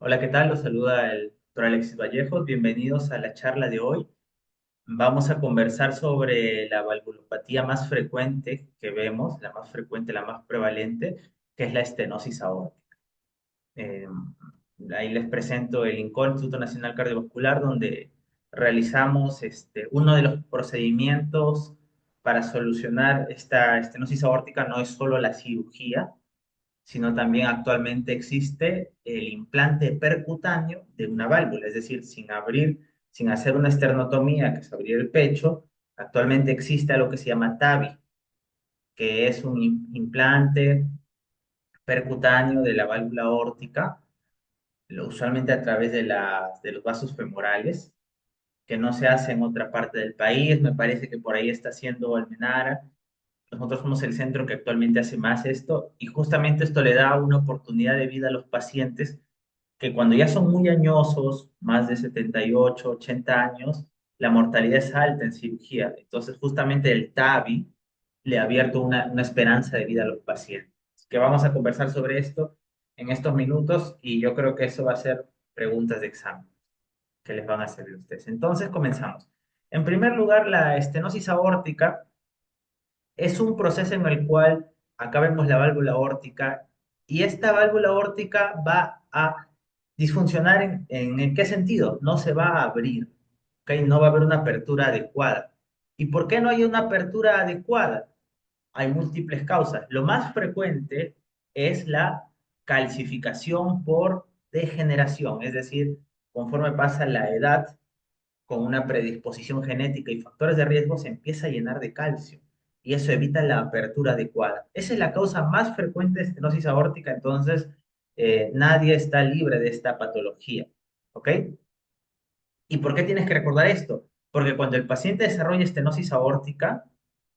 Hola, ¿qué tal? Los saluda el doctor Alexis Vallejos. Bienvenidos a la charla de hoy. Vamos a conversar sobre la valvulopatía más frecuente que vemos, la más frecuente, la más prevalente, que es la estenosis aórtica. Eh, Ahí les presento el INCOL, Instituto Nacional Cardiovascular, donde realizamos uno de los procedimientos para solucionar esta estenosis aórtica. No es solo la cirugía, sino también actualmente existe el implante percutáneo de una válvula, es decir, sin abrir, sin hacer una esternotomía, que es abrir el pecho. Actualmente existe algo que se llama TAVI, que es un implante percutáneo de la válvula aórtica, usualmente a través de los vasos femorales, que no se hace en otra parte del país. Me parece que por ahí está haciendo Almenara. Nosotros somos el centro que actualmente hace más esto, y justamente esto le da una oportunidad de vida a los pacientes que cuando ya son muy añosos, más de 78, 80 años, la mortalidad es alta en cirugía. Entonces, justamente el TAVI le ha abierto una esperanza de vida a los pacientes. Así que vamos a conversar sobre esto en estos minutos, y yo creo que eso va a ser preguntas de examen que les van a servir a ustedes. Entonces, comenzamos. En primer lugar, la estenosis aórtica es un proceso en el cual acá vemos la válvula aórtica, y esta válvula aórtica va a disfuncionar ¿en qué sentido? No se va a abrir, ¿ok? No va a haber una apertura adecuada. ¿Y por qué no hay una apertura adecuada? Hay múltiples causas. Lo más frecuente es la calcificación por degeneración, es decir, conforme pasa la edad, con una predisposición genética y factores de riesgo, se empieza a llenar de calcio, y eso evita la apertura adecuada. Esa es la causa más frecuente de estenosis aórtica. Entonces, nadie está libre de esta patología, ¿ok? ¿Y por qué tienes que recordar esto? Porque cuando el paciente desarrolla estenosis aórtica,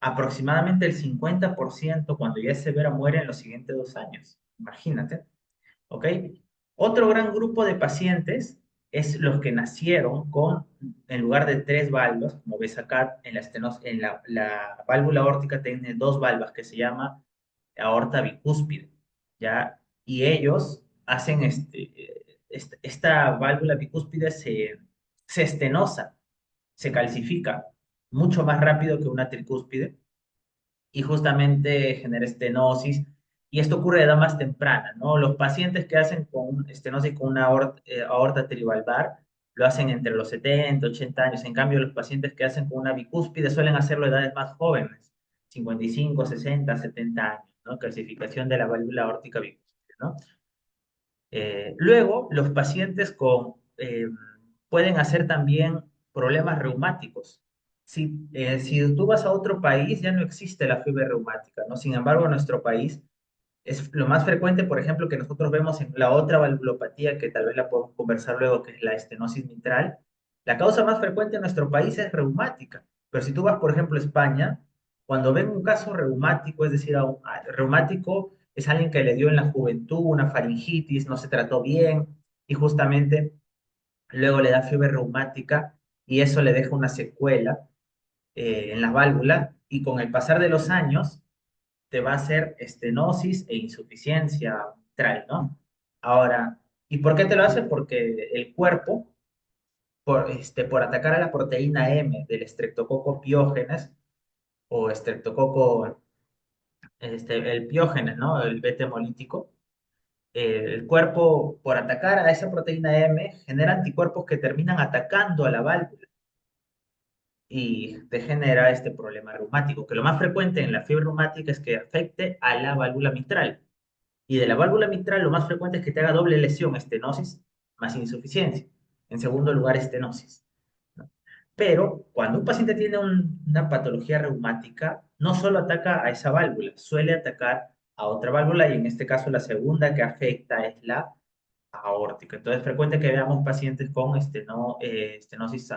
aproximadamente el 50%, cuando ya es severa, muere en los siguientes 2 años. Imagínate. ¿Ok? Otro gran grupo de pacientes es los que nacieron con, en lugar de tres válvulas, como ves acá en la válvula aórtica tiene dos valvas que se llama aorta bicúspide, ¿ya? Y ellos hacen esta válvula bicúspide se estenosa, se calcifica mucho más rápido que una tricúspide, y justamente genera estenosis. Y esto ocurre de edad más temprana, ¿no? Los pacientes que hacen con estenosis con una aorta trivalvar lo hacen entre los 70, 80 años. En cambio, los pacientes que hacen con una bicúspide suelen hacerlo a edades más jóvenes, 55, 60, 70 años, ¿no? Calcificación de la válvula aórtica bicúspide, ¿no? Luego, los pacientes pueden hacer también problemas reumáticos. Si tú vas a otro país, ya no existe la fiebre reumática, ¿no? Sin embargo, en nuestro país es lo más frecuente, por ejemplo, que nosotros vemos en la otra valvulopatía, que tal vez la podemos conversar luego, que es la estenosis mitral. La causa más frecuente en nuestro país es reumática. Pero si tú vas, por ejemplo, a España, cuando ven un caso reumático, es decir, reumático es alguien que le dio en la juventud una faringitis, no se trató bien, y justamente luego le da fiebre reumática, y eso le deja una secuela en la válvula, y con el pasar de los años te va a hacer estenosis e insuficiencia mitral, ¿no? Ahora, ¿y por qué te lo hace? Porque el cuerpo, por atacar a la proteína M del Streptococcus pyogenes, o Streptococcus, el piógenes, ¿no? El beta hemolítico, el cuerpo, por atacar a esa proteína M, genera anticuerpos que terminan atacando a la válvula, y te genera este problema reumático, que lo más frecuente en la fiebre reumática es que afecte a la válvula mitral. Y de la válvula mitral, lo más frecuente es que te haga doble lesión, estenosis más insuficiencia. En segundo lugar, estenosis, ¿no? Pero cuando un paciente tiene una patología reumática, no solo ataca a esa válvula, suele atacar a otra válvula, y en este caso la segunda que afecta es la aórtica. Entonces es frecuente que veamos pacientes con estenosis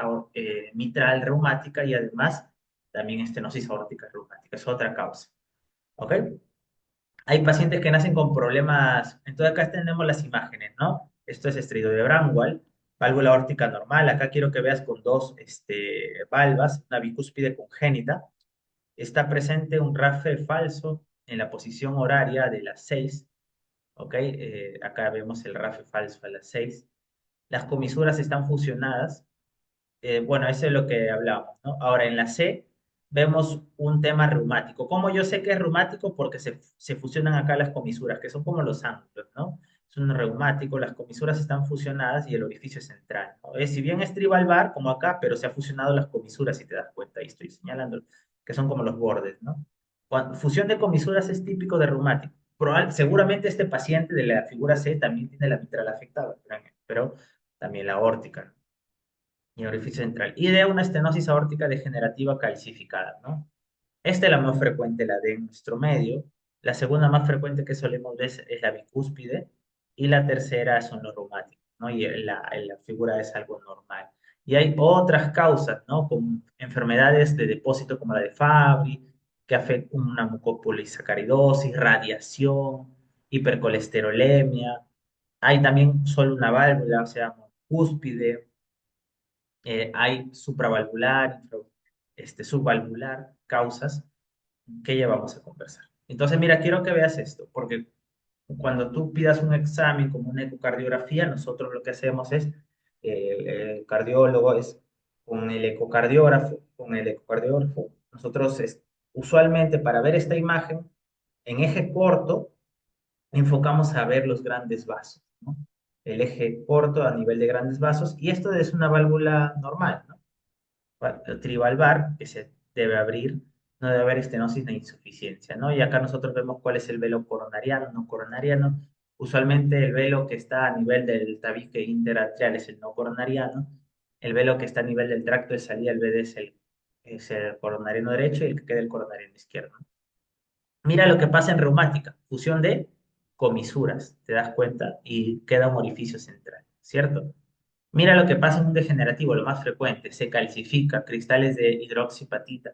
mitral reumática, y además también estenosis aórtica reumática. Es otra causa. ¿Ok? Hay pacientes que nacen con problemas. Entonces acá tenemos las imágenes, ¿no? Esto es estrido de Bramwell, válvula aórtica normal. Acá quiero que veas con dos valvas, una bicúspide congénita. Está presente un RAFE falso en la posición horaria de las 6, ¿ok? Acá vemos el RAFE falso a las 6. Las comisuras están fusionadas. Bueno, eso es lo que hablábamos, ¿no? Ahora, en la C vemos un tema reumático. ¿Cómo yo sé que es reumático? Porque se fusionan acá las comisuras, que son como los ángulos, ¿no? Es un reumático, las comisuras están fusionadas y el orificio es central, ¿no? Si bien es trivalvar, como acá, pero se ha fusionado las comisuras, si te das cuenta, ahí estoy señalando, que son como los bordes, ¿no? Fusión de comisuras es típico de reumático. Seguramente este paciente de la figura C también tiene la mitral afectada, pero también la aórtica, ¿no? Y orificio central. Y de una estenosis aórtica degenerativa calcificada, ¿no? Esta es la más frecuente, la de nuestro medio. La segunda más frecuente que solemos ver es la bicúspide. Y la tercera son los reumáticos, ¿no? Y la figura es algo normal. Y hay otras causas, ¿no? Como enfermedades de depósito como la de Fabry, que afectan una mucopolisacaridosis, radiación, hipercolesterolemia. Hay también solo una válvula, o sea, cúspide, hay supravalvular, subvalvular, causas que ya vamos a conversar. Entonces, mira, quiero que veas esto, porque cuando tú pidas un examen como una ecocardiografía, nosotros lo que hacemos es, el cardiólogo es con el ecocardiógrafo, nosotros usualmente para ver esta imagen en eje corto, enfocamos a ver los grandes vasos, ¿no? El eje corto a nivel de grandes vasos, y esto es una válvula normal, ¿no? Trivalvar, que se debe abrir, no debe haber estenosis ni insuficiencia, ¿no? Y acá nosotros vemos cuál es el velo coronariano, no coronariano. Usualmente el velo que está a nivel del tabique interatrial es el no coronariano, el velo que está a nivel del tracto de salida, el BD es el coronariano derecho y el que queda el coronariano izquierdo. Mira lo que pasa en reumática, fusión de comisuras, ¿te das cuenta? Y queda un orificio central, ¿cierto? Mira lo que pasa en un degenerativo, lo más frecuente, se calcifica, cristales de hidroxiapatita,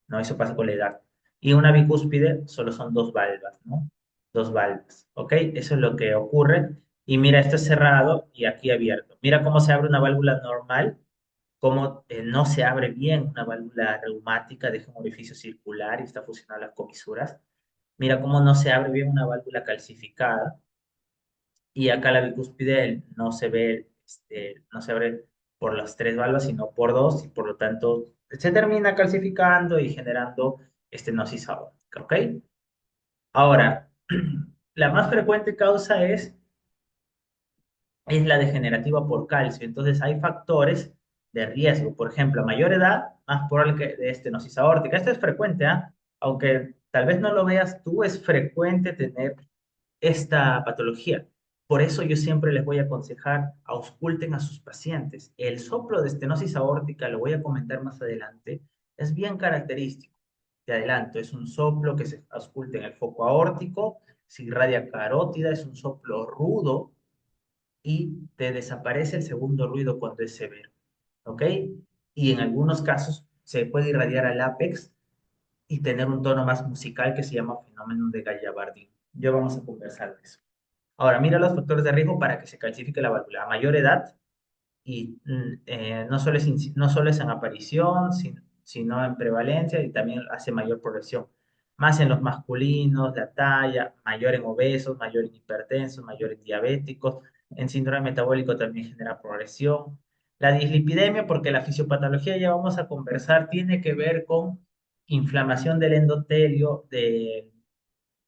¿no? Eso pasa con la edad. Y una bicúspide solo son dos valvas, ¿no? Dos valvas, ¿ok? Eso es lo que ocurre. Y mira, esto es cerrado y aquí abierto. Mira cómo se abre una válvula normal, cómo no se abre bien una válvula reumática, deja un orificio circular y está fusionada las comisuras. Mira cómo no se abre bien una válvula calcificada y acá la bicúspide no se ve, no se abre por las tres valvas, sino por dos, y por lo tanto se termina calcificando y generando estenosis aórtica, ¿ok? Ahora, la más frecuente causa es la degenerativa por calcio. Entonces, hay factores de riesgo. Por ejemplo, a mayor edad, más probable que de estenosis aórtica. Esto es frecuente, ¿ah? Aunque tal vez no lo veas tú, es frecuente tener esta patología. Por eso yo siempre les voy a aconsejar, ausculten a sus pacientes. El soplo de estenosis aórtica, lo voy a comentar más adelante, es bien característico. Te adelanto, es un soplo que se ausculta en el foco aórtico, se irradia carótida, es un soplo rudo y te desaparece el segundo ruido cuando es severo, ¿ok? Y en algunos casos se puede irradiar al ápex y tener un tono más musical que se llama fenómeno de Gallavardini. Ya vamos a conversar de eso. Ahora, mira los factores de riesgo para que se calcifique la válvula. A mayor edad, y no solo es en aparición, sino en prevalencia y también hace mayor progresión. Más en los masculinos, la talla, mayor en obesos, mayor en hipertensos, mayor en diabéticos. En síndrome metabólico también genera progresión. La dislipidemia, porque la fisiopatología ya vamos a conversar, tiene que ver con inflamación del endotelio, de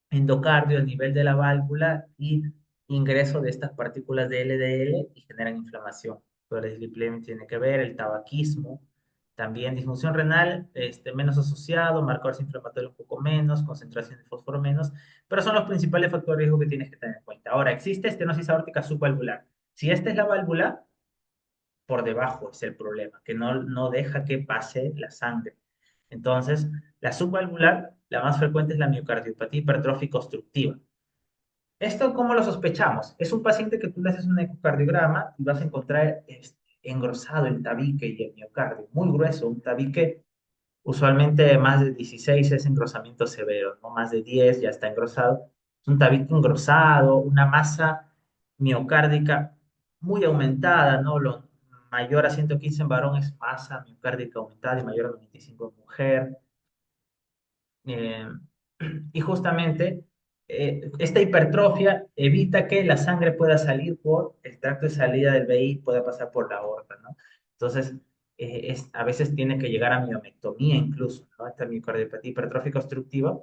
endocardio a nivel de la válvula y ingreso de estas partículas de LDL y generan inflamación. Pero el dislipidemia tiene que ver, el tabaquismo, también disfunción renal, menos asociado, marcadores inflamatorios un poco menos, concentración de fósforo menos, pero son los principales factores de riesgo que tienes que tener en cuenta. Ahora, existe estenosis aórtica subvalvular. Si esta es la válvula, por debajo es el problema, que no deja que pase la sangre. Entonces, la subvalvular, la más frecuente es la miocardiopatía hipertrófica obstructiva. ¿Esto cómo lo sospechamos? Es un paciente que tú le haces un ecocardiograma y vas a encontrar engrosado el tabique y el miocardio, muy grueso, un tabique usualmente más de 16 es engrosamiento severo, ¿no? Más de 10 ya está engrosado. Es un tabique engrosado, una masa miocárdica muy aumentada, ¿no? Lo mayor a 115 en varón es masa miocárdica aumentada y mayor a 95 en mujer. Eh, y justamente esta hipertrofia evita que la sangre pueda salir por el tracto de salida del VI, pueda pasar por la aorta, ¿no? Entonces, a veces tiene que llegar a miomectomía incluso, ¿no? Esta miocardiopatía hipertrófica obstructiva,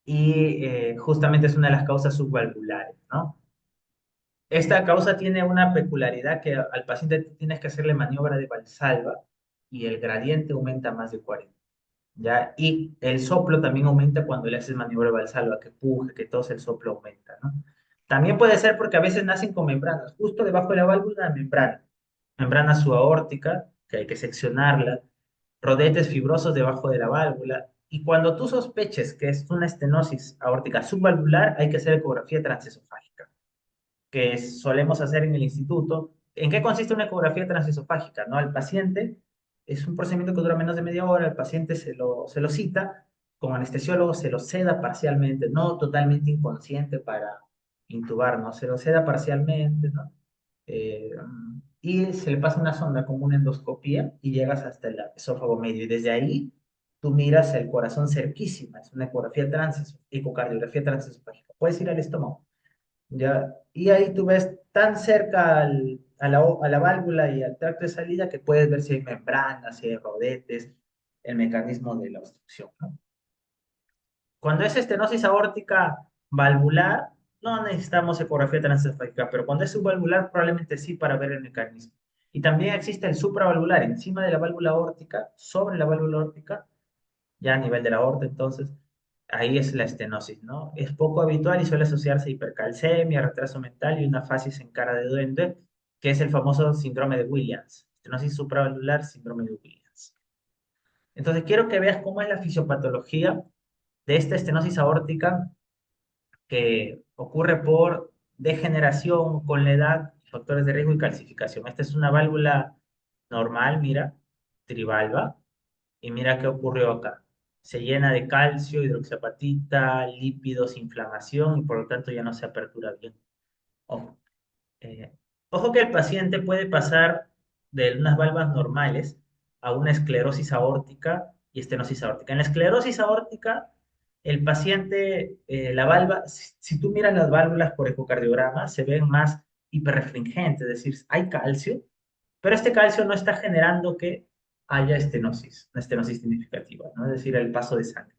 y justamente es una de las causas subvalvulares, ¿no? Esta causa tiene una peculiaridad que al paciente tienes que hacerle maniobra de Valsalva y el gradiente aumenta a más de 40. ¿Ya? Y el soplo también aumenta cuando le haces maniobra de Valsalva, que puje, que todo el soplo aumenta, ¿no? También puede ser porque a veces nacen con membranas, justo debajo de la válvula, membrana subaórtica, que hay que seccionarla, rodetes fibrosos debajo de la válvula, y cuando tú sospeches que es una estenosis aórtica subvalvular, hay que hacer ecografía transesofágica que solemos hacer en el instituto. ¿En qué consiste una ecografía transesofágica? ¿No? Al paciente, es un procedimiento que dura menos de media hora, el paciente se lo cita, con anestesiólogo se lo seda parcialmente, no totalmente inconsciente para intubar, ¿no? Se lo seda parcialmente, ¿no? Eh, y se le pasa una sonda como una endoscopía y llegas hasta el esófago medio. Y desde ahí tú miras el corazón cerquísima, es una ecografía ecocardiografía transesofágica. Puedes ir al estómago. ¿Ya? Y ahí tú ves tan cerca a la válvula y al tracto de salida que puedes ver si hay membranas, si hay rodetes, el mecanismo de la obstrucción, ¿no? Cuando es estenosis aórtica valvular, no necesitamos ecografía transesofágica, pero cuando es subvalvular, probablemente sí para ver el mecanismo. Y también existe el supravalvular, encima de la válvula aórtica, sobre la válvula aórtica, ya a nivel de la aorta, entonces, ahí es la estenosis, ¿no? Es poco habitual y suele asociarse a hipercalcemia, retraso mental y una fasis en cara de duende, que es el famoso síndrome de Williams, estenosis supravalvular, síndrome de Williams. Entonces, quiero que veas cómo es la fisiopatología de esta estenosis aórtica que ocurre por degeneración con la edad, factores de riesgo y calcificación. Esta es una válvula normal, mira, trivalva, y mira qué ocurrió acá. Se llena de calcio, hidroxiapatita, lípidos, inflamación y por lo tanto ya no se apertura bien. Ojo, eh, ojo que el paciente puede pasar de unas valvas normales a una esclerosis aórtica y estenosis aórtica. En la esclerosis aórtica, el paciente, la valva, si tú miras las válvulas por ecocardiograma, se ven más hiperrefringentes, es decir, hay calcio, pero este calcio no está generando que haya estenosis, una estenosis significativa, ¿no? Es decir, el paso de sangre.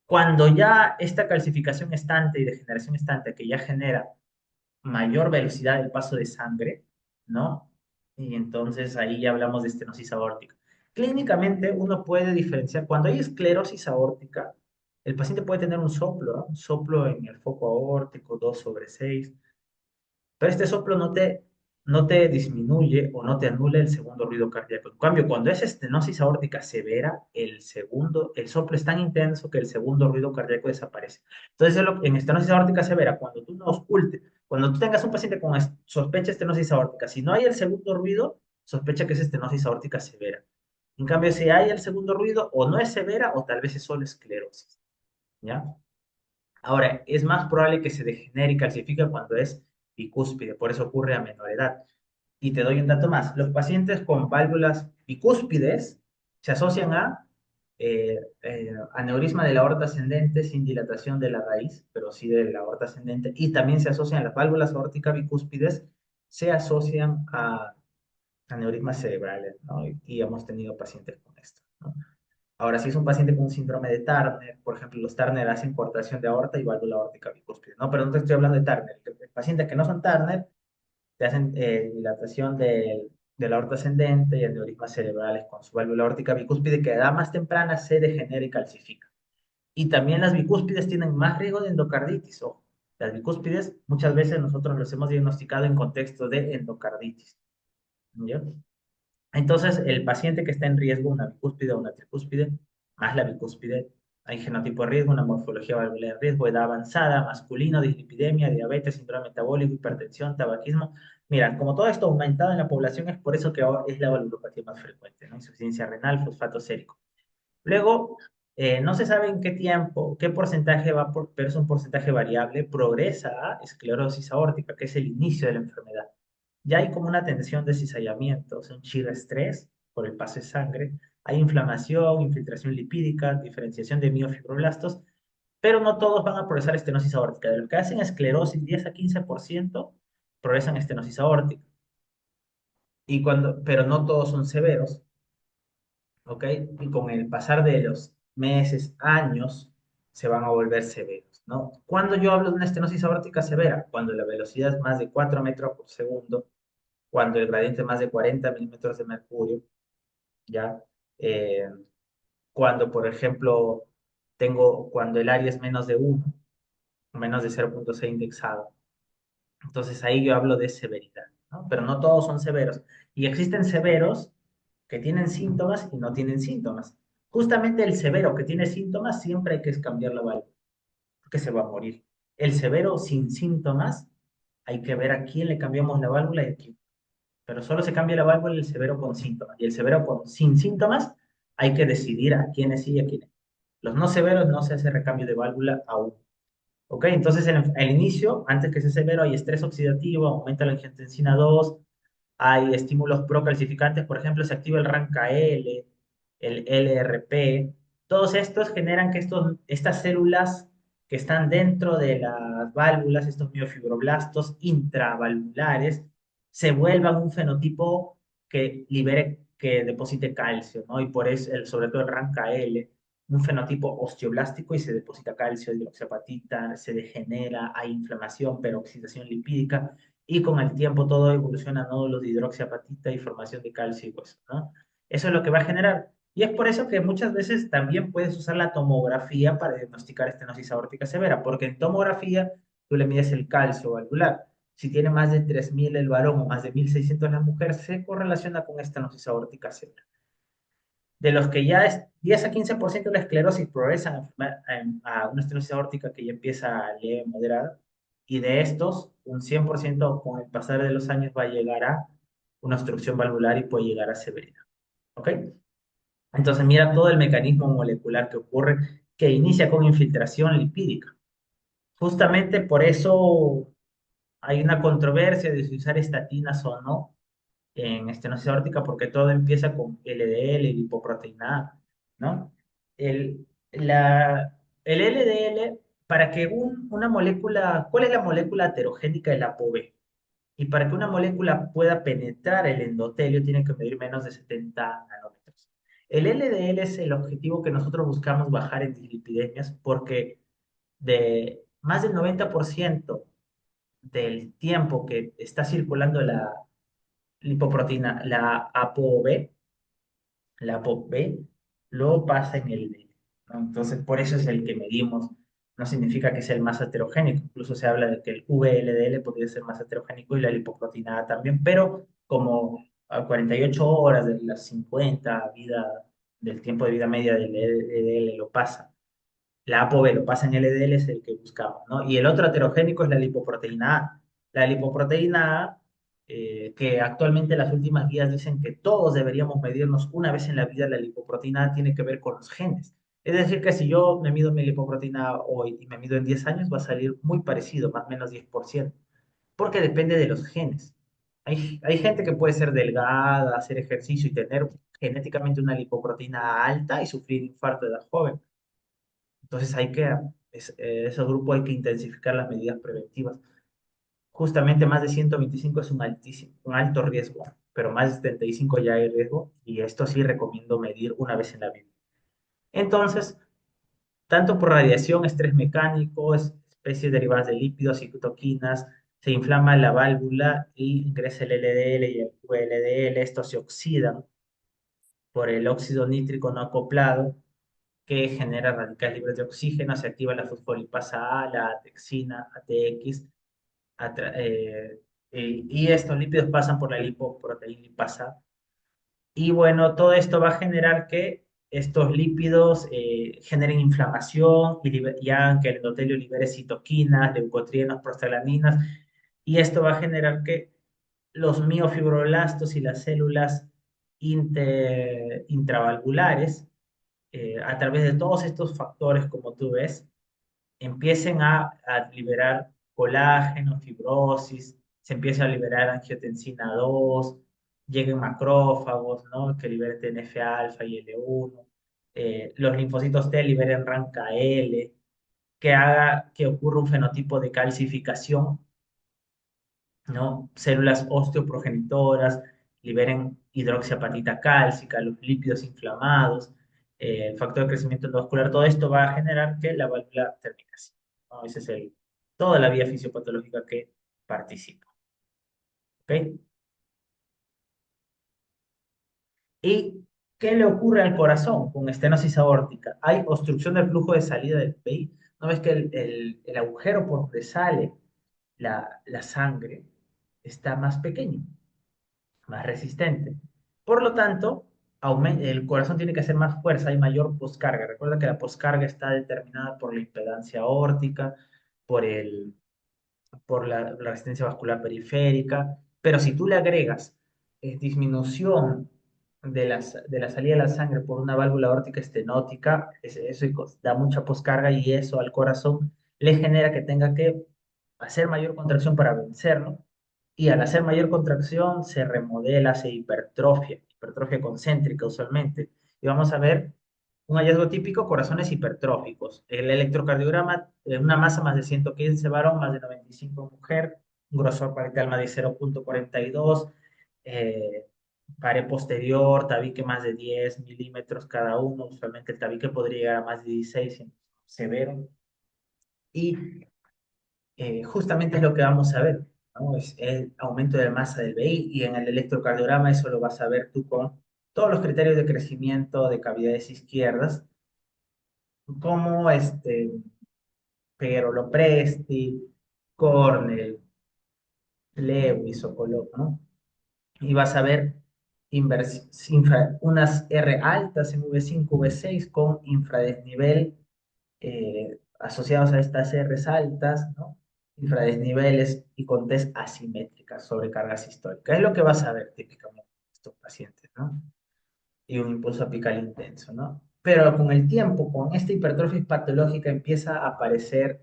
Cuando ya esta calcificación estante y degeneración estante que ya genera mayor velocidad del paso de sangre, ¿no? Y entonces ahí ya hablamos de estenosis aórtica. Clínicamente uno puede diferenciar, cuando hay esclerosis aórtica, el paciente puede tener un soplo, ¿no? Un soplo en el foco aórtico, 2/6, pero este soplo no te disminuye o no te anula el segundo ruido cardíaco. En cambio, cuando es estenosis aórtica severa, el soplo es tan intenso que el segundo ruido cardíaco desaparece. Entonces, en estenosis aórtica severa, cuando tú no ocultes, cuando tú tengas un paciente con sospecha de estenosis aórtica, si no hay el segundo ruido, sospecha que es estenosis aórtica severa. En cambio, si hay el segundo ruido, o no es severa o tal vez es solo esclerosis, ¿ya? Ahora, es más probable que se degenere y calcifique cuando es bicúspide, por eso ocurre a menor edad. Y te doy un dato más, los pacientes con válvulas bicúspides se asocian a aneurisma de la aorta ascendente sin dilatación de la raíz, pero sí de la aorta ascendente, y también se asocian las válvulas aórticas bicúspides, se asocian a aneurismas cerebrales, ¿no? Y hemos tenido pacientes con esto, ¿no? Ahora, si es un paciente con un síndrome de Turner, por ejemplo, los Turner hacen coartación de aorta y válvula aórtica bicúspide, ¿no? Pero no te estoy hablando de Turner. Pacientes que no son Turner te hacen dilatación de la aorta ascendente y aneurismas cerebrales con su válvula aórtica bicúspide que a edad más temprana se degenera y calcifica. Y también las bicúspides tienen más riesgo de endocarditis. Ojo, las bicúspides muchas veces nosotros los hemos diagnosticado en contexto de endocarditis. ¿Ya? Entonces, el paciente que está en riesgo, una bicúspide o una tricúspide, más la bicúspide, hay genotipo de riesgo, una morfología valvular de riesgo, edad avanzada, masculino, dislipidemia, diabetes, síndrome metabólico, hipertensión, tabaquismo. Mira, como todo esto aumentado en la población, es por eso que ahora es la valvulopatía más frecuente, ¿no? Insuficiencia renal, fosfato sérico. Luego, no se sabe en qué tiempo, qué porcentaje pero es un porcentaje variable, progresa a esclerosis aórtica, que es el inicio de la enfermedad. Ya hay como una tensión de cizallamiento, o sea, un shear estrés por el paso de sangre, hay inflamación, infiltración lipídica, diferenciación de miofibroblastos, pero no todos van a progresar estenosis aórtica. De los que hacen esclerosis, 10 a 15% progresan estenosis aórtica. Pero no todos son severos, ¿ok? Y con el pasar de los meses, años, se van a volver severos, ¿no? Cuando yo hablo de una estenosis aórtica severa, cuando la velocidad es más de 4 metros por segundo, cuando el gradiente es más de 40 milímetros de mercurio, ¿ya? Eh, cuando, por ejemplo, cuando el área es menos de 1, menos de 0,6 indexado. Entonces ahí yo hablo de severidad, ¿no? Pero no todos son severos. Y existen severos que tienen síntomas y no tienen síntomas. Justamente el severo que tiene síntomas siempre hay que cambiar la válvula, porque se va a morir. El severo sin síntomas, hay que ver a quién le cambiamos la válvula y a quién. Pero solo se cambia la válvula el severo con síntomas. Y el severo sin síntomas, hay que decidir a quiénes sí y a quiénes. Los no severos no se hace recambio de válvula aún. ¿Ok? Entonces, en el inicio, antes que sea severo, hay estrés oxidativo, aumenta la angiotensina 2, hay estímulos procalcificantes, por ejemplo, se activa el RANKL, el LRP. Todos estos generan que estas células que están dentro de las válvulas, estos miofibroblastos intravalvulares, se vuelvan un fenotipo que deposite calcio, ¿no? Y por eso, sobre todo el RANKL, un fenotipo osteoblástico y se deposita calcio, hidroxiapatita, se degenera, hay inflamación, peroxidación lipídica, y con el tiempo todo evoluciona a nódulos de hidroxiapatita y formación de calcio y hueso, ¿no? Eso es lo que va a generar. Y es por eso que muchas veces también puedes usar la tomografía para diagnosticar estenosis aórtica severa, porque en tomografía tú le mides el calcio valvular. Si tiene más de 3.000 el varón o más de 1.600 la mujer, se correlaciona con estenosis aórtica severa. De los que ya es 10 a 15% de la esclerosis progresan a una estenosis aórtica que ya empieza a leve, moderada, y de estos, un 100% con el pasar de los años va a llegar a una obstrucción valvular y puede llegar a severidad. ¿Ok? Entonces, mira todo el mecanismo molecular que ocurre, que inicia con infiltración lipídica. Justamente por eso hay una controversia de si usar estatinas o no en estenosis aórtica, porque todo empieza con LDL y lipoproteína A, ¿no? El LDL, para que una molécula, ¿cuál es la molécula heterogénica del ApoB? Y para que una molécula pueda penetrar el endotelio, tiene que medir menos de 70 nanómetros. El LDL es el objetivo que nosotros buscamos bajar en dislipidemias, porque de más del 90% del tiempo que está circulando la lipoproteína, la ApoB, la ApoB, luego pasa en el D, ¿no? Entonces, por eso es el que medimos. No significa que sea el más heterogénico. Incluso se habla de que el VLDL podría ser más heterogénico y la lipoproteína A también, pero como a 48 horas de las 50 del tiempo de vida media del LDL lo pasa. La ApoB lo pasa en LDL, es el que buscamos, ¿no? Y el otro heterogénico es la lipoproteína A. La lipoproteína A, que actualmente las últimas guías dicen que todos deberíamos medirnos una vez en la vida, la lipoproteína A tiene que ver con los genes. Es decir, que si yo me mido mi lipoproteína A hoy y me mido en 10 años, va a salir muy parecido, más o menos 10%, porque depende de los genes. Hay gente que puede ser delgada, hacer ejercicio y tener genéticamente una lipoproteína alta y sufrir infarto de edad joven. Entonces esos grupos hay que intensificar las medidas preventivas. Justamente más de 125 es un alto riesgo, pero más de 75 ya hay riesgo y esto sí recomiendo medir una vez en la vida. Entonces, tanto por radiación, estrés mecánico, especies derivadas de lípidos, citoquinas, se inflama la válvula y ingresa el LDL y el VLDL, estos se oxidan por el óxido nítrico no acoplado que genera radicales libres de oxígeno, se activa la fosfolipasa A, la atexina, ATX, y estos lípidos pasan por la lipoproteína lipasa. Y bueno, todo esto va a generar que estos lípidos generen inflamación y hagan que el endotelio libere citoquinas, leucotrienos, prostaglandinas, y esto va a generar que los miofibroblastos y las células intravalvulares, a través de todos estos factores, como tú ves, empiecen a liberar colágeno, fibrosis, se empieza a liberar angiotensina 2, lleguen macrófagos, ¿no? Que liberen TNF-alfa y L1, los linfocitos T liberen RANKL, que haga que ocurra un fenotipo de calcificación, ¿no? Células osteoprogenitoras liberen hidroxiapatita cálcica, los lípidos inflamados, el factor de crecimiento endovascular, todo esto va a generar que la válvula termine así, ¿no? Esa es toda la vía fisiopatológica que participa. ¿Ok? ¿Y qué le ocurre al corazón con estenosis aórtica? Hay obstrucción del flujo de salida del PI. ¿No ves que el agujero por donde sale la sangre está más pequeño, más resistente? Por lo tanto, el corazón tiene que hacer más fuerza, hay mayor poscarga. Recuerda que la poscarga está determinada por la impedancia aórtica, por la resistencia vascular periférica, pero si tú le agregas disminución de la salida de la sangre por una válvula aórtica estenótica, eso da mucha poscarga y eso al corazón le genera que tenga que hacer mayor contracción para vencerlo, y al hacer mayor contracción se remodela, se hipertrofia, hipertrofia concéntrica usualmente, y vamos a ver un hallazgo típico: corazones hipertróficos. El electrocardiograma, una masa más de 115 varón, más de 95 mujer, un grosor parietal más de 0,42, eh, pared posterior, tabique más de 10 milímetros cada uno, usualmente el tabique podría llegar a más de 16 en severo, y justamente es lo que vamos a ver, ¿no? Es el aumento de masa del BI, y en el electrocardiograma eso lo vas a ver tú con todos los criterios de crecimiento de cavidades izquierdas, como Pero Lopresti, Cornell, Lewis o Colón, ¿no? Y vas a ver unas R altas en V5, V6 con infradesnivel asociados a estas R's altas, ¿no? Infradesniveles y con test asimétricas sobre cargas históricas. Es lo que vas a ver típicamente en estos pacientes, ¿no? Y un impulso apical intenso, ¿no? Pero con el tiempo, con esta hipertrofia patológica empieza a aparecer,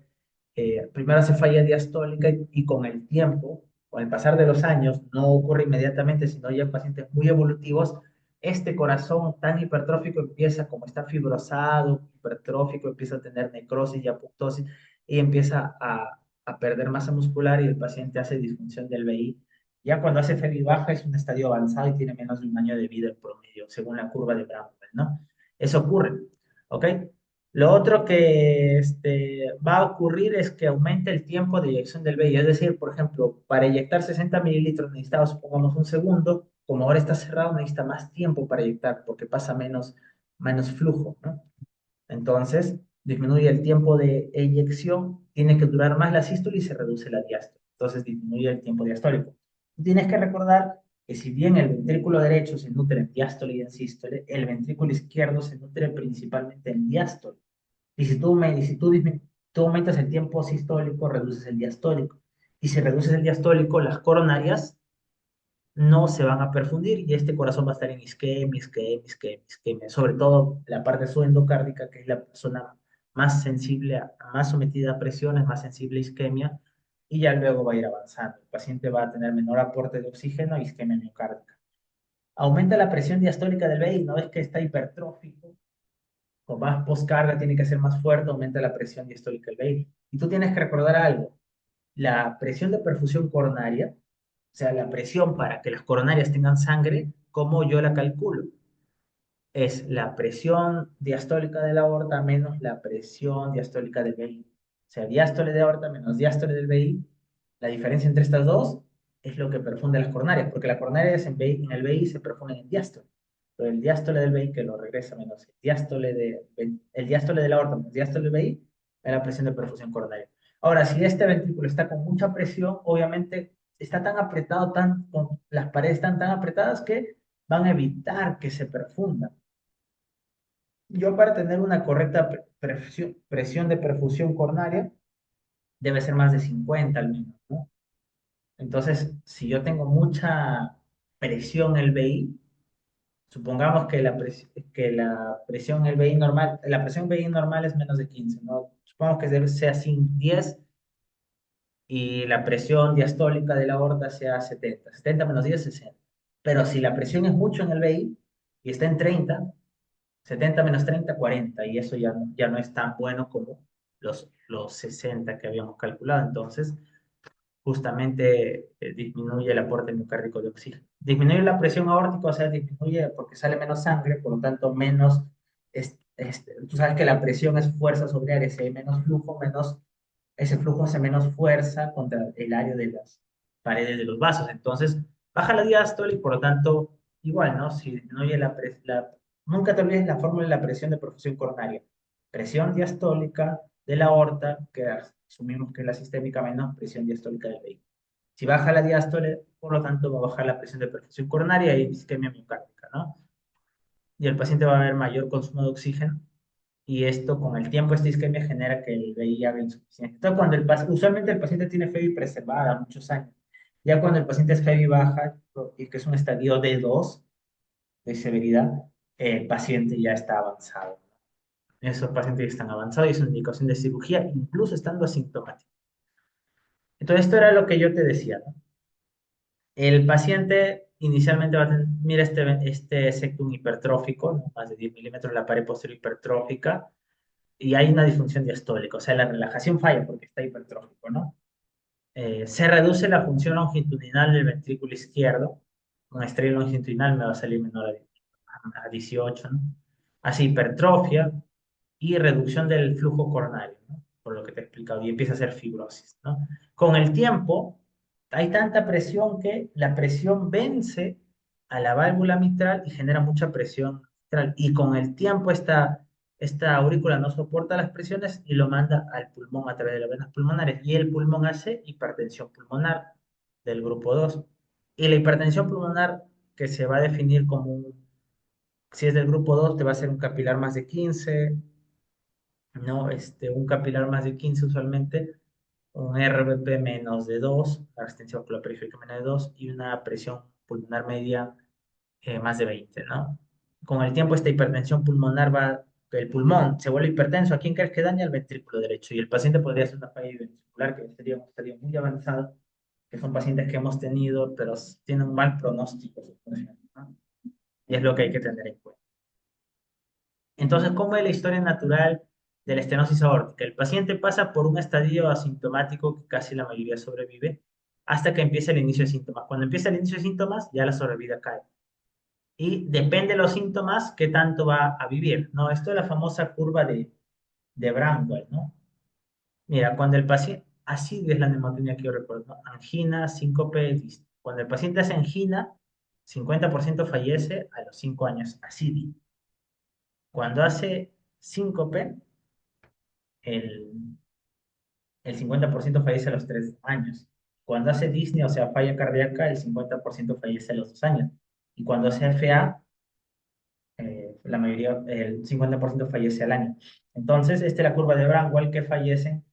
primero hace falla diastólica, y con el tiempo, con el pasar de los años, no ocurre inmediatamente, sino ya en pacientes muy evolutivos, este corazón tan hipertrófico empieza, como está fibrosado, hipertrófico, empieza a tener necrosis y apoptosis, y empieza a perder masa muscular, y el paciente hace disfunción del VI. Ya cuando hace FEBI baja es un estadio avanzado y tiene menos de un año de vida en promedio, según la curva de Bramwell, ¿no? Eso ocurre, ¿ok? Lo otro que va a ocurrir es que aumente el tiempo de eyección del vello. Es decir, por ejemplo, para eyectar 60 mililitros necesitaba, supongamos, un segundo. Como ahora está cerrado, necesita más tiempo para eyectar porque pasa menos flujo, ¿no? Entonces, disminuye el tiempo de eyección, tiene que durar más la sístole y se reduce la diástole. Entonces, disminuye el tiempo diastólico. Tienes que recordar que si bien el ventrículo derecho se nutre en diástole y en sístole, el ventrículo izquierdo se nutre principalmente en diástole. Y tú aumentas el tiempo sistólico, reduces el diastólico. Y si reduces el diastólico, las coronarias no se van a perfundir y este corazón va a estar en isquemia, isquemia, isquemia, isquemia. Sobre todo la parte subendocárdica, que es la zona más sensible, más sometida a presiones, más sensible a isquemia, y ya luego va a ir avanzando. El paciente va a tener menor aporte de oxígeno y isquemia miocárdica. Aumenta la presión diastólica del VI, no es que está hipertrófico, con más poscarga tiene que ser más fuerte, aumenta la presión diastólica del VI. Y tú tienes que recordar algo: la presión de perfusión coronaria, o sea, la presión para que las coronarias tengan sangre, ¿cómo yo la calculo? Es la presión diastólica de la aorta menos la presión diastólica del VI. O sea, diástole de aorta menos diástole del VI. La diferencia entre estas dos es lo que perfunde las coronarias, porque las coronarias en el VI se perfunden en diástole. Pero el diástole del VI, que lo regresa menos el diástole de la aorta menos diástole del VI, es la presión de perfusión coronaria. Ahora, si este ventrículo está con mucha presión, obviamente está tan apretado, las paredes están tan apretadas que van a evitar que se perfunda. Yo, para tener una correcta presión de perfusión coronaria, debe ser más de 50 al menos, ¿no? Entonces, si yo tengo mucha presión en el VI, supongamos que la presión en el VI normal, la presión VI normal es menos de 15, ¿no? Supongamos que sea sin 10, y la presión diastólica de la aorta sea 70. 70 menos 10, 60. Pero si la presión es mucho en el VI y está en 30, 70 menos 30, 40, y eso ya no es tan bueno como los 60 que habíamos calculado. Entonces, justamente disminuye el aporte miocárdico de oxígeno. Disminuye la presión aórtica, o sea, disminuye porque sale menos sangre, por lo tanto, menos, tú sabes que la presión es fuerza sobre área, si hay menos flujo, ese flujo hace menos fuerza contra el área de las paredes de los vasos. Entonces, baja la diástole y por lo tanto, igual, ¿no? Si disminuye nunca te olvides la fórmula de la presión de perfusión coronaria. Presión diastólica de la aorta, que asumimos que es la sistémica menos presión diastólica del vehículo. Si baja la diástole, por lo tanto, va a bajar la presión de perfusión coronaria y isquemia miocárdica, ¿no? Y el paciente va a haber mayor consumo de oxígeno y esto con el tiempo, esta isquemia genera que el VI haga insuficiencia. Entonces, usualmente el paciente tiene FEBI preservada muchos años. Ya cuando el paciente es FEBI baja, y que es un estadio D2 de severidad, el paciente ya está avanzado. Esos pacientes ya están avanzados y es una indicación de cirugía, incluso estando asintomático. Entonces, esto era lo que yo te decía, ¿no? El paciente inicialmente va a tener, mira este septum hipertrófico, ¿no? Más de 10 milímetros, la pared posterior hipertrófica, y hay una disfunción diastólica, o sea, la relajación falla porque está hipertrófico, ¿no? Se reduce la función longitudinal del ventrículo izquierdo, una estrella longitudinal me va a salir menor a 18, ¿no? Así, hipertrofia y reducción del flujo coronario, ¿no? Por lo que te he explicado, y empieza a ser fibrosis, ¿no? Con el tiempo, hay tanta presión que la presión vence a la válvula mitral y genera mucha presión mitral, y con el tiempo esta aurícula no soporta las presiones y lo manda al pulmón a través de las venas pulmonares, y el pulmón hace hipertensión pulmonar del grupo 2. Y la hipertensión pulmonar que se va a definir como si es del grupo 2 te va a ser un capilar más de 15, ¿no? Un capilar más de 15 usualmente, un RBP menos de 2, la resistencia vascular periférica menos de 2 y una presión pulmonar media más de 20, ¿no? Con el tiempo esta hipertensión pulmonar el pulmón se vuelve hipertenso. ¿A quién crees que daña? El ventrículo derecho. Y el paciente podría ser una falla ventricular, que sería un estadio muy avanzado, que son pacientes que hemos tenido, pero tienen un mal pronóstico, ¿no? Y es lo que hay que tener en cuenta. Entonces, ¿cómo es la historia natural de la estenosis aórtica? El paciente pasa por un estadio asintomático que casi la mayoría sobrevive hasta que empieza el inicio de síntomas. Cuando empieza el inicio de síntomas, ya la sobrevida cae. Y depende de los síntomas, qué tanto va a vivir, ¿no? Esto es la famosa curva de Bramwell, ¿no? Mira, cuando el paciente, así es la neumonía que yo recuerdo, ¿no? Angina, síncope, cuando el paciente hace angina, 50% fallece a los 5 años, así. Cuando hace síncope, el, el 50% fallece a los 3 años. Cuando hace disnea, o sea, falla cardíaca, el 50% fallece a los 2 años. Y cuando hace FA, la mayoría, el 50% fallece al año. Entonces, esta es la curva de Bramwell que fallecen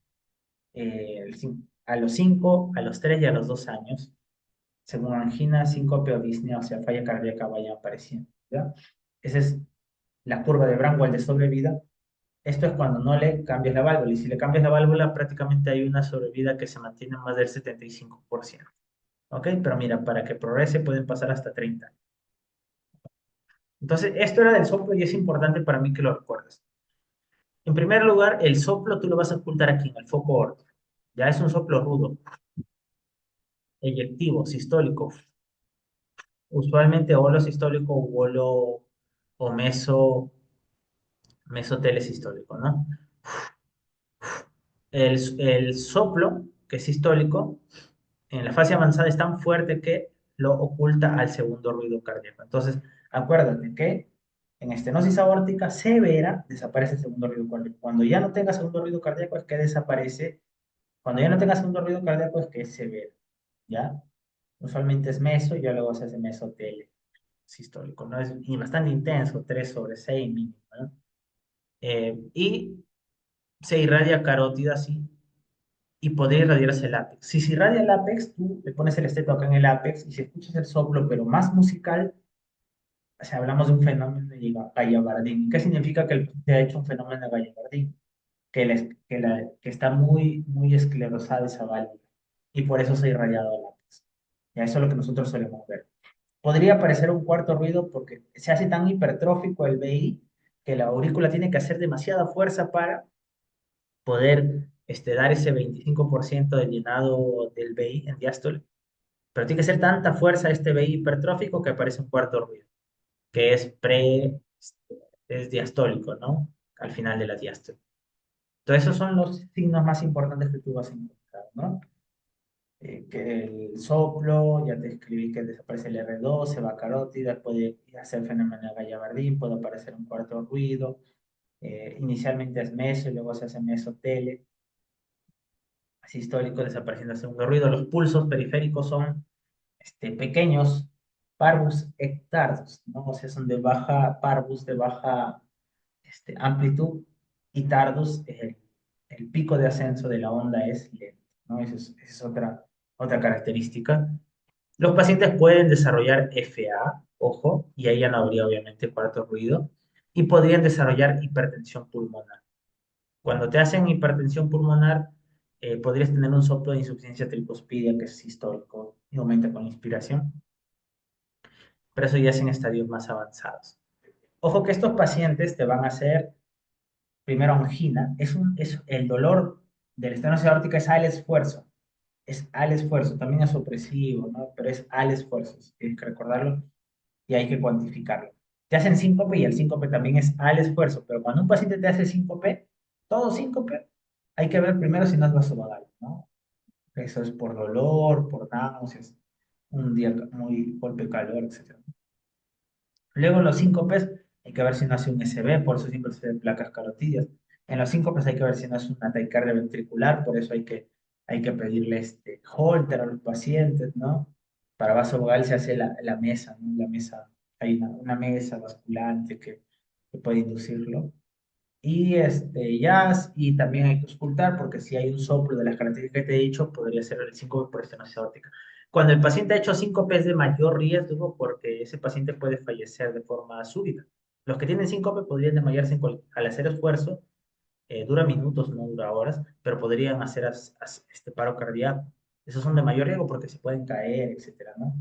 a los 5, a los 3 y a los 2 años, según angina, síncope o disnea, o sea, falla cardíaca vaya apareciendo. ¿Ya? Esa es la curva de Bramwell de sobrevida. Esto es cuando no le cambias la válvula, y si le cambias la válvula, prácticamente hay una sobrevida que se mantiene en más del 75%. ¿Ok? Pero mira, para que progrese pueden pasar hasta 30. Entonces, esto era del soplo y es importante para mí que lo recuerdes. En primer lugar, el soplo tú lo vas a ocultar aquí en el foco aórtico. Ya es un soplo rudo, eyectivo, sistólico. Usualmente olo sistólico o olo o mesotelesistólico, ¿no? El soplo, que es sistólico, en la fase avanzada es tan fuerte que lo oculta al segundo ruido cardíaco. Entonces, acuérdate que en estenosis aórtica severa desaparece el segundo ruido cardíaco. Cuando ya no tenga segundo ruido cardíaco es que desaparece. Cuando ya no tenga segundo ruido cardíaco es que es severo, ¿ya? Usualmente es meso y ya luego se hace mesotele sistólico, ¿no? Es y bastante intenso, 3/6 mínimo, ¿no? Y se irradia carótida, sí, y podría irradiarse el ápex. Si se irradia el ápex, tú le pones el esteto acá en el ápex y si escuchas el soplo, pero más musical, o sea, hablamos de un fenómeno de Gallagardini. ¿Qué significa que el paciente ha hecho un fenómeno de Gallagardini? Que está muy, muy esclerosada esa válvula y por eso se ha irradiado el ápex. Ya eso es lo que nosotros solemos ver. Podría aparecer un cuarto ruido porque se hace tan hipertrófico el BI que la aurícula tiene que hacer demasiada fuerza para poder dar ese 25% de llenado del BI en diástole, pero tiene que ser tanta fuerza este BI hipertrófico que aparece un cuarto ruido, que es es diastólico, ¿no? Al final de la diástole. Entonces, esos son los signos más importantes que tú vas a encontrar, ¿no? Que el soplo, ya te escribí que desaparece el R2, se va carótida, puede hacer fenómeno de Gallavardín, puede aparecer un cuarto ruido, inicialmente es meso y luego se hace mesotele, sistólico desapareciendo el segundo ruido. Los pulsos periféricos son pequeños, parvus hectardus, ¿no? O sea, son de baja, parvus de baja amplitud y tardus, el pico de ascenso de la onda es lento, ¿no? Esa es otra característica. Los pacientes pueden desarrollar FA, ojo, y ahí ya no habría obviamente cuarto ruido, y podrían desarrollar hipertensión pulmonar. Cuando te hacen hipertensión pulmonar, podrías tener un soplo de insuficiencia tricuspidia, que es histórico y aumenta con la inspiración, pero eso ya es en estadios más avanzados. Ojo que estos pacientes te van a hacer primero angina, es el dolor de la estenosis aórtica es al esfuerzo, también es opresivo, ¿no? Pero es al esfuerzo, tienes que recordarlo y hay que cuantificarlo. Te hacen síncope y el síncope también es al esfuerzo, pero cuando un paciente te hace síncope, todo síncope, hay que ver primero si no es vasovagal, ¿no? Eso es por dolor, por náuseas, un día muy golpe de calor, etc. Luego los síncopes, hay que ver si no hace un SB, por eso siempre se ven placas carotidias. En los síncopes hay que ver si no es una taquicardia ventricular, por eso hay que pedirle Holter a los pacientes, ¿no? Para vaso vagal se hace la mesa, ¿no? La mesa, hay una mesa basculante que puede inducirlo. Y también hay que auscultar, porque si hay un soplo de las características que te he dicho, podría ser el síncope por estenosis aórtica. Cuando el paciente ha hecho síncope es de mayor riesgo porque ese paciente puede fallecer de forma súbita. Los que tienen síncope podrían desmayarse al hacer esfuerzo, dura minutos, no dura horas, pero podrían hacer este paro cardíaco. Esos son de mayor riesgo porque se pueden caer, etcétera, ¿no?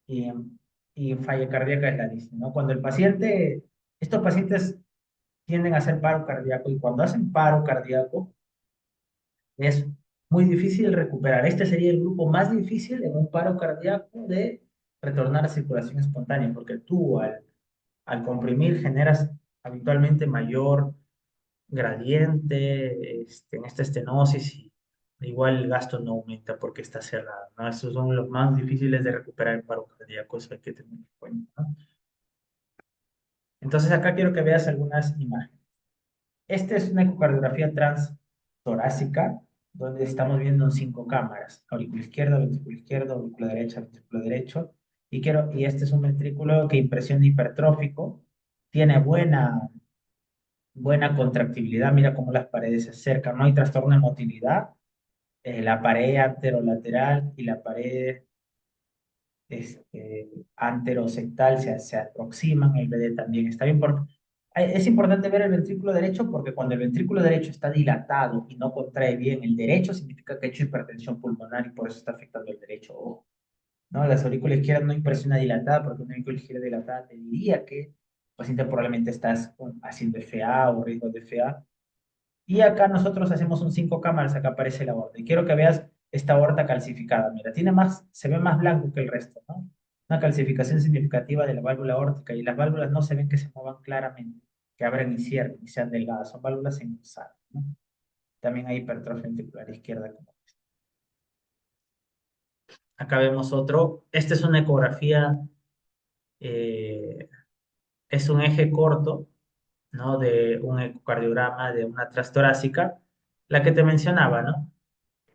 Y, y falla cardíaca es la dice, ¿no? Estos pacientes tienden a hacer paro cardíaco y cuando hacen paro cardíaco es muy difícil recuperar. Este sería el grupo más difícil en un paro cardíaco de retornar a circulación espontánea, porque tú al comprimir generas habitualmente mayor gradiente en esta estenosis y igual el gasto no aumenta porque está cerrado, ¿no? Esos son los más difíciles de recuperar el paro cardíaco, eso hay que tener en cuenta, ¿no? Entonces acá quiero que veas algunas imágenes. Esta es una ecocardiografía transtorácica, donde estamos viendo en cinco cámaras, aurículo izquierdo, aurículo derecha, ventrículo derecho, y este es un ventrículo que impresiona hipertrófico, tiene buena contractibilidad, mira cómo las paredes se acercan, no hay trastorno de motilidad, la pared anterolateral y la pared anterosectal se aproximan, el BD también está bien. Es importante ver el ventrículo derecho porque cuando el ventrículo derecho está dilatado y no contrae bien el derecho, significa que ha hecho hipertensión pulmonar y por eso está afectando el derecho ojo, ¿no? La aurícula izquierda no impresiona dilatada porque una aurícula izquierda dilatada te diría que el paciente probablemente estás haciendo FA o riesgo de FA. Y acá nosotros hacemos un 5 cámaras, acá aparece la aorta. Y quiero que veas esta aorta calcificada. Mira, se ve más blanco que el resto, ¿no? Una calcificación significativa de la válvula aórtica y las válvulas no se ven que se muevan claramente, que abran y cierren y sean delgadas, son válvulas engrosadas, ¿no? También hay hipertrofia ventricular izquierda como esta. Acá vemos otro. Esta es una ecografía, eh, es un eje corto, ¿no? De un ecocardiograma de una transtorácica, la que te mencionaba, ¿no?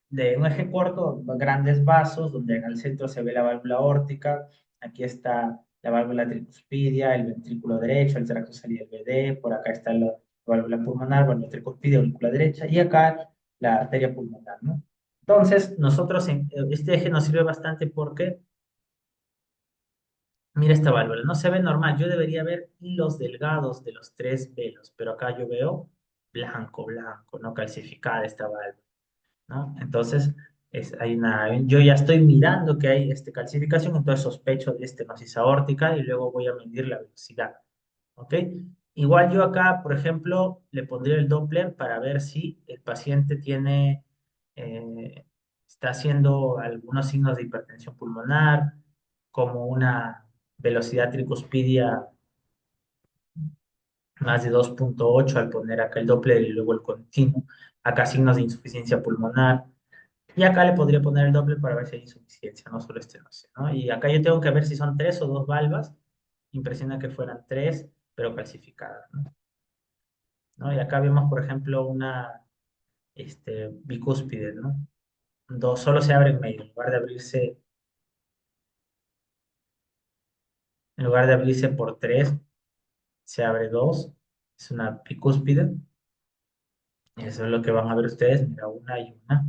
De un eje corto, grandes vasos, donde en el centro se ve la válvula aórtica, aquí está la válvula tricuspidia, el ventrículo derecho, el tracto salida del BD, por acá está la válvula pulmonar, válvula tricuspidia, aurícula derecha, y acá la arteria pulmonar, ¿no? Entonces, este eje nos sirve bastante porque, mira esta válvula, no se ve normal, yo debería ver hilos delgados de los tres velos, pero acá yo veo blanco, blanco, no calcificada esta válvula. ¿No? Entonces, yo ya estoy mirando que hay calcificación, entonces sospecho de estenosis aórtica y luego voy a medir la velocidad, ¿ok? Igual yo acá, por ejemplo, le pondría el Doppler para ver si el paciente eh, está haciendo algunos signos de hipertensión pulmonar, como una velocidad tricuspidia más de 2,8 al poner acá el Doppler y luego el continuo. Acá signos de insuficiencia pulmonar. Y acá le podría poner el Doppler para ver si hay insuficiencia, no solo estenosis, ¿no? Y acá yo tengo que ver si son tres o dos valvas. Impresiona que fueran tres, pero calcificadas, ¿no? Y acá vemos, por ejemplo, una bicúspide, ¿no? Dos, solo se abre en medio, en lugar de abrirse por tres, se abre dos, es una bicúspide. Eso es lo que van a ver ustedes, mira, una y una.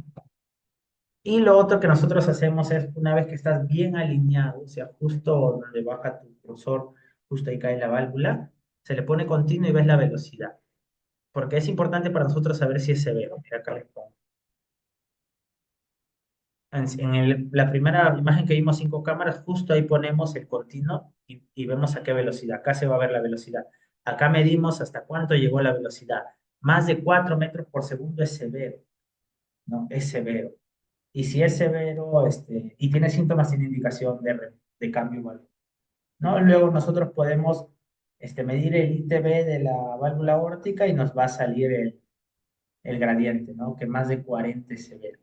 Y lo otro que nosotros hacemos es, una vez que estás bien alineado, o sea, justo donde baja tu cursor, justo ahí cae la válvula, se le pone continuo y ves la velocidad. Porque es importante para nosotros saber si es severo. Mira, acá le pongo. La primera imagen que vimos 5 cámaras, justo ahí ponemos el continuo y vemos a qué velocidad. Acá se va a ver la velocidad. Acá medimos hasta cuánto llegó la velocidad. Más de 4 metros por segundo es severo, ¿no? Es severo. Y si es severo, y tiene síntomas sin indicación de cambio valvular, ¿no? Luego nosotros podemos medir el ITB de la válvula aórtica y nos va a salir el gradiente, ¿no? Que más de 40 es severo.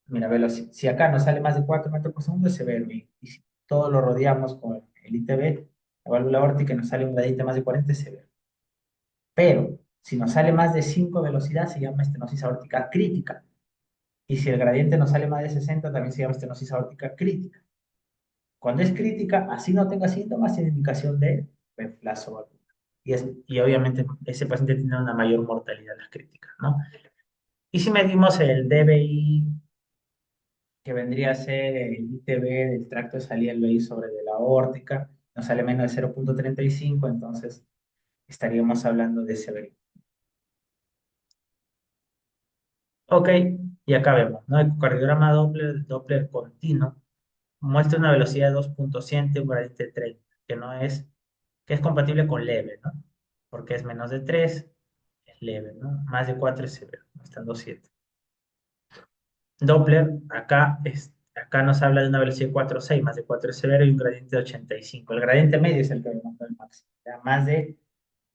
Mira, velo, si acá nos sale más de 4 metros por segundo es severo. Y si todo lo rodeamos con el ITB, la válvula aórtica, y nos sale un gradiente más de 40 es severo. Pero si nos sale más de 5 velocidad, se llama estenosis aórtica crítica. Y si el gradiente nos sale más de 60, también se llama estenosis aórtica crítica. Cuando es crítica, así no tenga síntomas, tiene indicación de reemplazo valvular. Y obviamente ese paciente tiene una mayor mortalidad en las críticas, ¿no? Y si medimos el DBI, que vendría a ser el ITB del tracto de salida del VI sobre de la aórtica, nos sale menos de 0,35, entonces estaríamos hablando de severidad. Ok, y acá vemos, ¿no? El ecocardiograma Doppler continuo muestra una velocidad de 2,7, un gradiente de 30, que es compatible con leve, ¿no? Porque es menos de 3 es leve, ¿no? Más de 4 es severo, no estando 7. Doppler, acá nos habla de una velocidad de 4,6, más de 4 es severo y un gradiente de 85. El gradiente medio es el que vemos el máximo. O sea, más de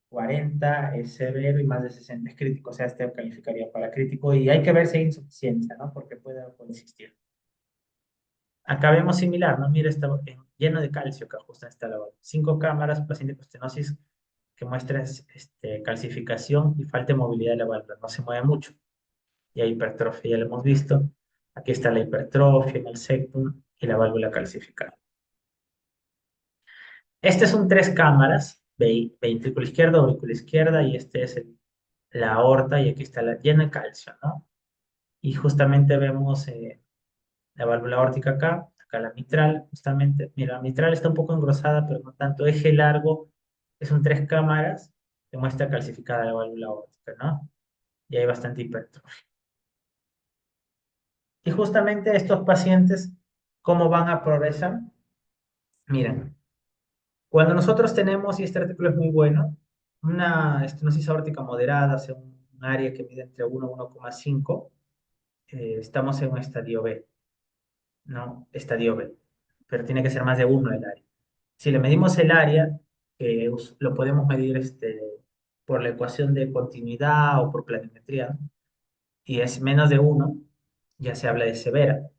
40 es severo y más de 60 es crítico. O sea, este calificaría para crítico y hay que ver si hay insuficiencia, ¿no? Porque puede existir. Acá vemos similar, ¿no? Mira, está lleno de calcio que justo está la válvula. 5 cámaras, paciente con estenosis que muestra calcificación y falta de movilidad de la válvula. No se mueve mucho. Y hay hipertrofia, ya lo hemos visto. Aquí está la hipertrofia en el septum y la válvula calcificada. Este son 3 cámaras, ventrículo izquierdo, aurícula izquierda, y este es la aorta, y aquí está llena de calcio, ¿no? Y justamente vemos la válvula aórtica acá la mitral, justamente. Mira, la mitral está un poco engrosada, pero no tanto. Eje largo, son 3 cámaras que muestra calcificada la válvula aórtica, ¿no? Y hay bastante hipertrofia. Y justamente estos pacientes, ¿cómo van a progresar? Miren, cuando nosotros tenemos, y este artículo es muy bueno, una estenosis aórtica moderada, o sea, un área que mide entre 1 y 1,5, estamos en un estadio B, ¿no? Estadio B, pero tiene que ser más de 1 el área. Si le medimos el área, lo podemos medir por la ecuación de continuidad o por planimetría, ¿no? Y es menos de 1, ya se habla de severa.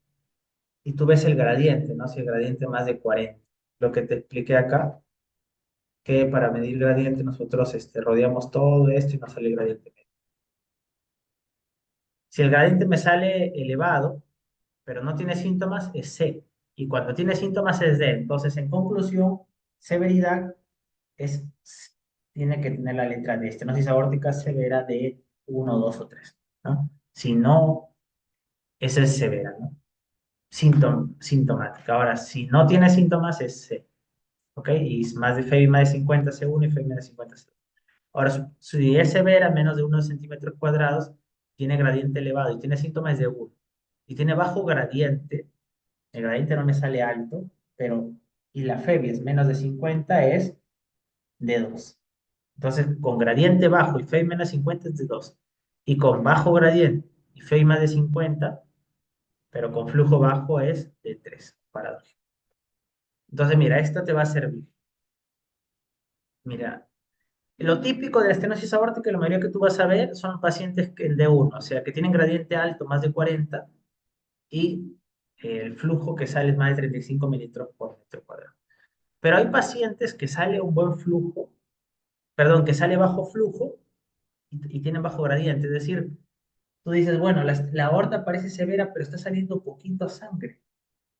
Y tú ves el gradiente, ¿no? Si el gradiente más de 40. Lo que te expliqué acá, que para medir gradiente nosotros rodeamos todo esto y nos sale el gradiente medio. Si el gradiente me sale elevado, pero no tiene síntomas, es C. Y cuando tiene síntomas es D. Entonces, en conclusión, severidad es, tiene que tener la letra D. Estenosis aórtica severa de 1, 2 o 3, ¿no? Si no, esa es severa, ¿no? Sintomática. Ahora, si no tiene síntomas, es C. ¿Ok? Y es más de FEBI más de 50 C1 y FEBI más de 50 C2. Ahora, si es severa, menos de 1 centímetros cuadrados, tiene gradiente elevado y tiene síntomas de 1. Y tiene bajo gradiente, el gradiente no me sale alto, pero, y la FEBI es menos de 50, es de 2. Entonces, con gradiente bajo y FEI menos 50 es de 2. Y con bajo gradiente y FEI más de 50, pero con flujo bajo es de 3. Paradójico. Entonces, mira, esto te va a servir. Mira, lo típico de la estenosis aórtica, la mayoría que tú vas a ver son pacientes en D1, o sea, que tienen gradiente alto, más de 40, y el flujo que sale es más de 35 mililitros por metro cuadrado. Pero hay pacientes que sale un buen flujo, perdón, que sale bajo flujo y tienen bajo gradiente, es decir, tú dices, bueno, la aorta parece severa, pero está saliendo poquito sangre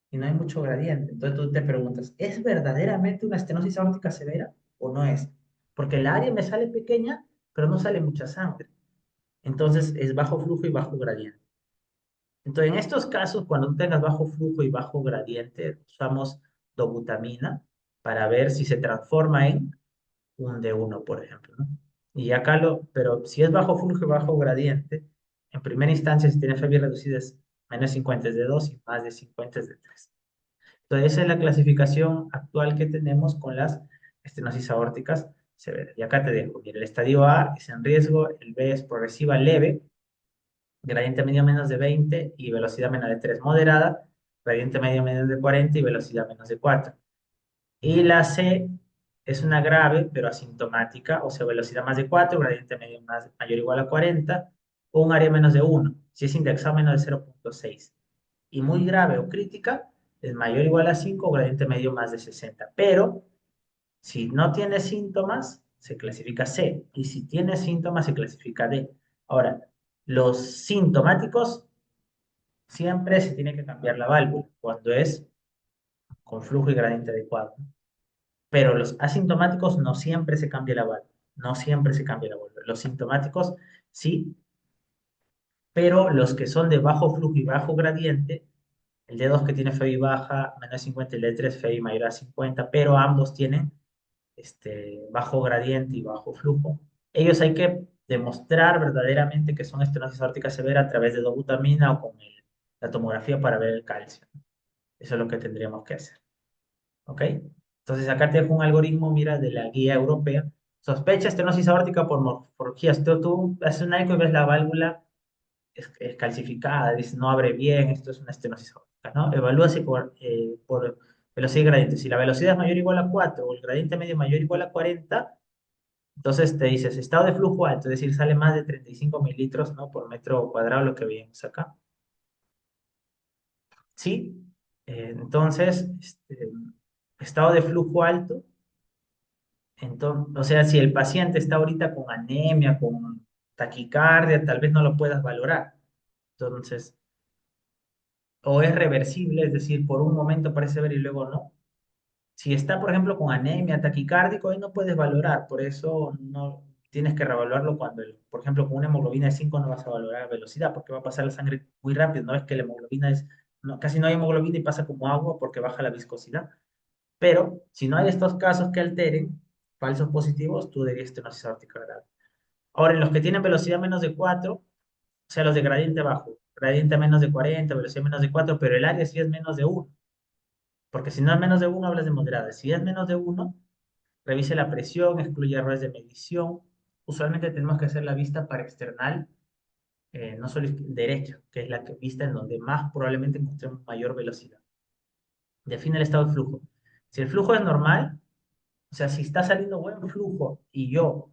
y no hay mucho gradiente. Entonces tú te preguntas, ¿es verdaderamente una estenosis aórtica severa o no es? Porque el área me sale pequeña, pero no sale mucha sangre. Entonces es bajo flujo y bajo gradiente. Entonces en estos casos, cuando tú tengas bajo flujo y bajo gradiente, usamos dobutamina para ver si se transforma en un D1, por ejemplo, ¿no? Y acá pero si es bajo flujo y bajo gradiente, en primera instancia, si tiene fiebre reducida es menos 50 es de 2 y más de 50 es de 3. Entonces, esa es la clasificación actual que tenemos con las estenosis aórticas severas. Y acá te dejo. Mira, el estadio A es en riesgo, el B es progresiva leve, gradiente medio menos de 20 y velocidad menos de 3 moderada, gradiente medio menos de 40 y velocidad menos de 4. Y la C es una grave, pero asintomática, o sea, velocidad más de 4, gradiente medio mayor o igual a 40, o un área menos de 1, si es indexado menos de 0,6. Y muy grave o crítica, es mayor o igual a 5, gradiente medio más de 60. Pero si no tiene síntomas, se clasifica C, y si tiene síntomas, se clasifica D. Ahora, los sintomáticos siempre se tiene que cambiar la válvula cuando es con flujo y gradiente adecuado. Pero los asintomáticos no siempre se cambia la válvula, no siempre se cambia la válvula. Los sintomáticos sí, pero los que son de bajo flujo y bajo gradiente, el D2 que tiene FEI baja, menos de 50, el D3 FEI mayor a 50, pero ambos tienen bajo gradiente y bajo flujo. Ellos hay que demostrar verdaderamente que son estenosis aórtica severa a través de dobutamina o con la tomografía para ver el calcio. Eso es lo que tendríamos que hacer. ¿Ok? Entonces acá te dejo un algoritmo, mira, de la guía europea. Sospecha estenosis aórtica por morfologías. Tú haces un eco y ves la válvula es calcificada, dice no abre bien, esto es una estenosis aórtica, ¿no? Evalúase por velocidad y gradiente. Si la velocidad es mayor o igual a 4 o el gradiente medio mayor o igual a 40, entonces te dices estado de flujo alto, es decir, sale más de 35 mililitros, ¿no? Por metro cuadrado, lo que veíamos acá. ¿Sí? Entonces, estado de flujo alto. Entonces, o sea, si el paciente está ahorita con anemia, con taquicardia, tal vez no lo puedas valorar. Entonces, o es reversible, es decir, por un momento parece ver y luego no. Si está, por ejemplo, con anemia, taquicárdico, ahí no puedes valorar, por eso no tienes que revaluarlo cuando, por ejemplo, con una hemoglobina de 5 no vas a valorar velocidad, porque va a pasar la sangre muy rápido, no es que la hemoglobina casi no hay hemoglobina y pasa como agua porque baja la viscosidad. Pero si no hay estos casos que alteren, falsos positivos, tú deberías tener estenosis aórtica grave. Ahora, en los que tienen velocidad menos de 4, o sea, los de gradiente bajo, gradiente menos de 40, velocidad menos de 4, pero el área sí es menos de 1, porque si no es menos de 1, hablas de moderada. Si es menos de 1, revise la presión, excluye errores de medición. Usualmente tenemos que hacer la vista para external, no solo derecha, que es la vista en donde más probablemente encontremos mayor velocidad. Define el estado de flujo. Si el flujo es normal, o sea, si está saliendo buen flujo y yo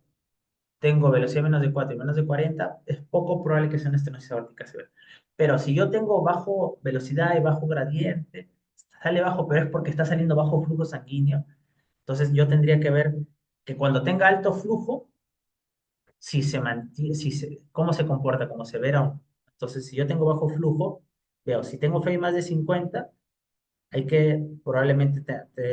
tengo velocidad menos de 4 y menos de 40, es poco probable que sea una estenosis aórtica severa. Pero si yo tengo bajo velocidad y bajo gradiente, sale bajo, pero es porque está saliendo bajo flujo sanguíneo. Entonces yo tendría que ver que cuando tenga alto flujo, si se mantiene, cómo se comporta, como severa o no. Entonces, si yo tengo bajo flujo, veo, si tengo FEI más de 50, hay que probablemente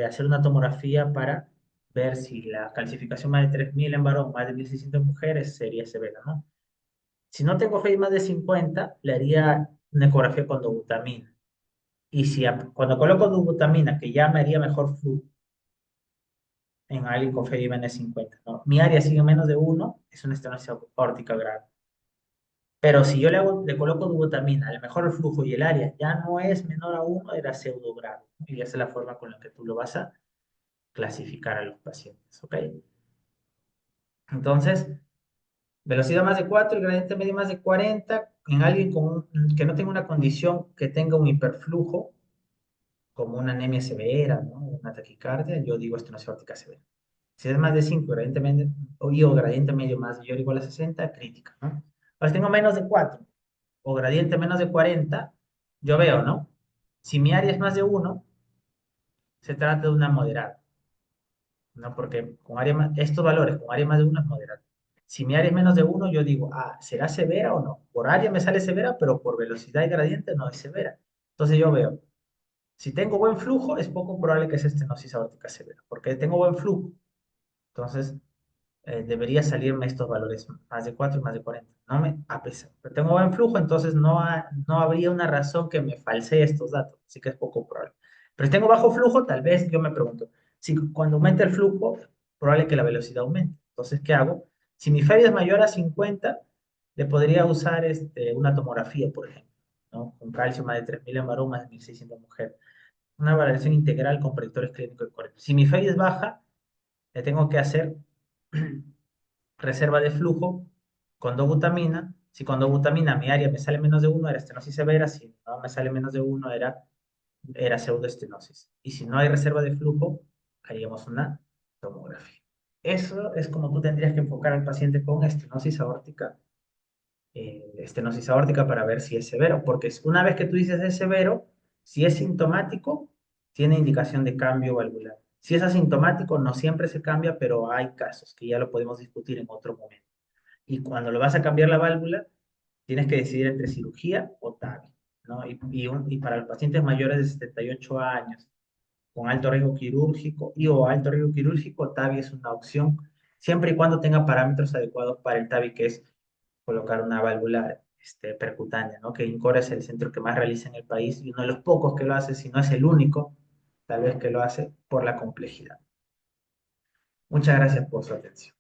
hacer una tomografía para ver si la calcificación más de 3000 en varón, más de 1600 en mujeres sería severa, ¿no? Si no tengo FEI más de 50, le haría una ecografía con dobutamina. Y si cuando coloco dobutamina, que ya me haría mejor flujo en alguien con FEI menos de 50, ¿no? Mi área sigue menos de 1, es una estenosis aórtica grave. Pero si yo le coloco dobutamina, a lo mejor el flujo y el área ya no es menor a 1, era pseudo grave, ¿no? Y esa es la forma con la que tú lo vas a clasificar a los pacientes, ¿ok? Entonces, velocidad más de 4, el gradiente medio más de 40 en alguien que no tenga una condición que tenga un hiperflujo, como una anemia severa, ¿no? Una taquicardia, yo digo estenosis aórtica severa. Si es más de 5 gradiente medio, o gradiente medio más mayor o igual a 60, crítica, ¿no? Ahora, si tengo menos de 4 o gradiente menos de 40, yo veo, ¿no? Si mi área es más de 1, se trata de una moderada, ¿no? Porque estos valores con área más de 1 es moderada. Si mi área es menos de 1, yo digo, ¿será severa o no? Por área me sale severa, pero por velocidad y gradiente no es severa. Entonces yo veo, si tengo buen flujo, es poco probable que sea estenosis aórtica severa, porque tengo buen flujo. Entonces, debería salirme estos valores más de 4 y más de 40. No me, a pesar, pero tengo buen flujo, entonces no habría una razón que me falsee estos datos, así que es poco probable. Pero si tengo bajo flujo, tal vez yo me pregunto, si cuando aumenta el flujo, probable que la velocidad aumente. Entonces, ¿qué hago? Si mi FEI es mayor a 50, le podría usar una tomografía, por ejemplo, ¿no? Con calcio más de 3000 en varón, más de 1600 en mujer. Una valoración integral con predictores clínicos correctos. Si mi FEI es baja, le tengo que hacer reserva de flujo con dobutamina. Si con dobutamina mi área me sale menos de 1, era estenosis severa. Si no me sale menos de 1, era pseudoestenosis. Y si no hay reserva de flujo, haríamos una tomografía. Eso es como tú tendrías que enfocar al paciente con estenosis aórtica para ver si es severo, porque una vez que tú dices es severo, si es sintomático, tiene indicación de cambio valvular. Si es asintomático, no siempre se cambia, pero hay casos que ya lo podemos discutir en otro momento. Y cuando lo vas a cambiar la válvula, tienes que decidir entre cirugía o TAVI, ¿no? Y para los pacientes mayores de 78 años, con alto riesgo quirúrgico o alto riesgo quirúrgico, TAVI es una opción, siempre y cuando tenga parámetros adecuados para el TAVI, que es colocar una válvula percutánea, ¿no? Que INCOR es el centro que más realiza en el país y uno de los pocos que lo hace, si no es el único, tal vez que lo hace por la complejidad. Muchas gracias por su atención.